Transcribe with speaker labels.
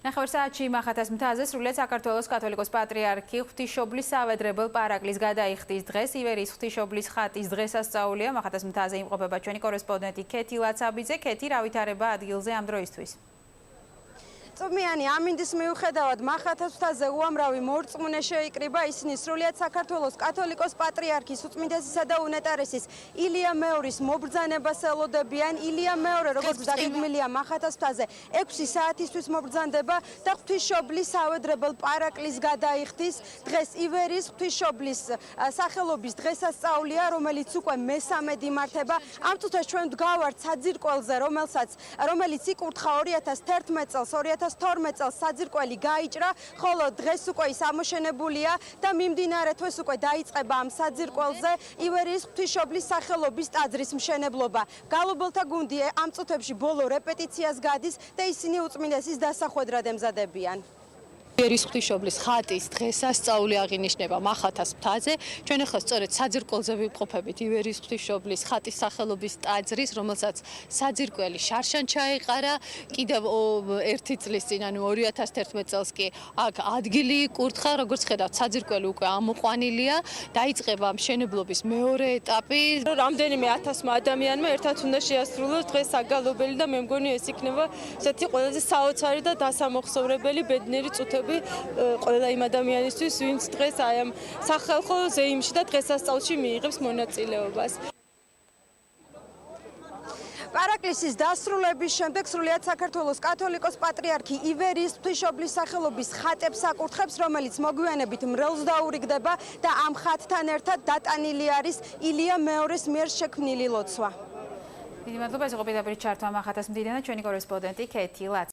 Speaker 1: ნახევარსაათში მახათას მთაზე სრულიად საქართველოს კათოლიკოს პატრიარქი ღვთისმშობლის სავედრებელ პარაკლիս გადაიხდის დღეს. ივერიის ღვთისმშობლის ხატის დღესასწაულია. მახათას მთაზე იმყოფება ჩვენი კორესპონდენტი ქეთი ლაცაბიძე. ქეთი, რა ვითარება ადგილზე ამ დროისთვის?
Speaker 2: წვიმიანი ამინდის მიუხედავად მახათას მთაზე უამრავი მორწმუნე შეიკრიბა. ისინი სრულიად საქართველოს კათოლიკოს პატრიარქის უწმინდესისა და უნეტარესის ილია მეორის მობრძანებას ელოდებიან. ილია მეორე, როგორც დაგეგმილია მახათას მთაზე 6 საათისთვის მობრძანდება და ღვთისმშობლის სავედრებელ პარაკლის გადაიხდის. დღეს ივერიის ღვთისმშობლის სახელობის დღესასწაულია, რომელიც უკვე მესამედ იმართება. ამ წუთას ჩვენ ვდგავართ საძირკველზე, რომელიც იკურთხა 2011 წელს, 2012 წელს საძირკველი გაიჭრა, ხოლო დღეს უკვე ის ამოშენებულია და მიმდინარე თვეს უკვე დაიწყება ამ საძირკველზე ივერიის ღვთისმშობლის სახელობის ტაძრის მშენებლობა. გალობელთა გუნდი ამ წუთებში ბოლო რეპეტიციას გადის და ისინი უწმინდესის დასახვედრად ემზადებიან.
Speaker 3: ივერიის ღვთისმშობლის ხატის დღესასწაული აღინიშნება მახათას მთაზე. ჩვენ ახლა სწორედ საძირკველზე ვიმყოფებით ივერიის ღვთისმშობლის ხატის სახელობის ტაძრის, რომელსაც საძირკველი შარშან ჩაეყარა. კიდევ 1 წლის წინ, ანუ 2011 წელს კი აქ ადგილი იკურთხა. როგორც ხედავთ, საძირკველი უკვე ამოყვანილია. დაიწყება მშენებლობის მეორე ეტაპი.
Speaker 4: რამდენიმე ათასმა ადამიანმა ერთად უნდა შეასრულოს დღეს საგალობელი და მე მგონი ეს იქნება ესეთი ყველაზე საოცარი და დასამოხსოვრებელი ბედნიერი წუთები ყველა იმ ადამიანისთვის, ვინც დღეს აი ამ სახალხო ზეიმში და დღესასწაულში მიიღებს მონაწილეობას.
Speaker 2: პარაკლისის დასრულების შემდეგ სრულიად საქართველოს კათოლიკოს პატრიარქი ივერიის ღვთისმშობლის სახელობის ხატებს აკურთხებს, რომელიც მოგვიანებით მრევლს დაურიგდება და ამ ხატთან ერთად დატანილი არის ილია მეორის მიერ შექმნილი ლოცვა.
Speaker 1: დიდი მადლობა, ეს იყო პირდაპირ ჩართვა მახათას მდიდან და ჩვენი კორესპონდენტი ქეთი ლაცაბიძე.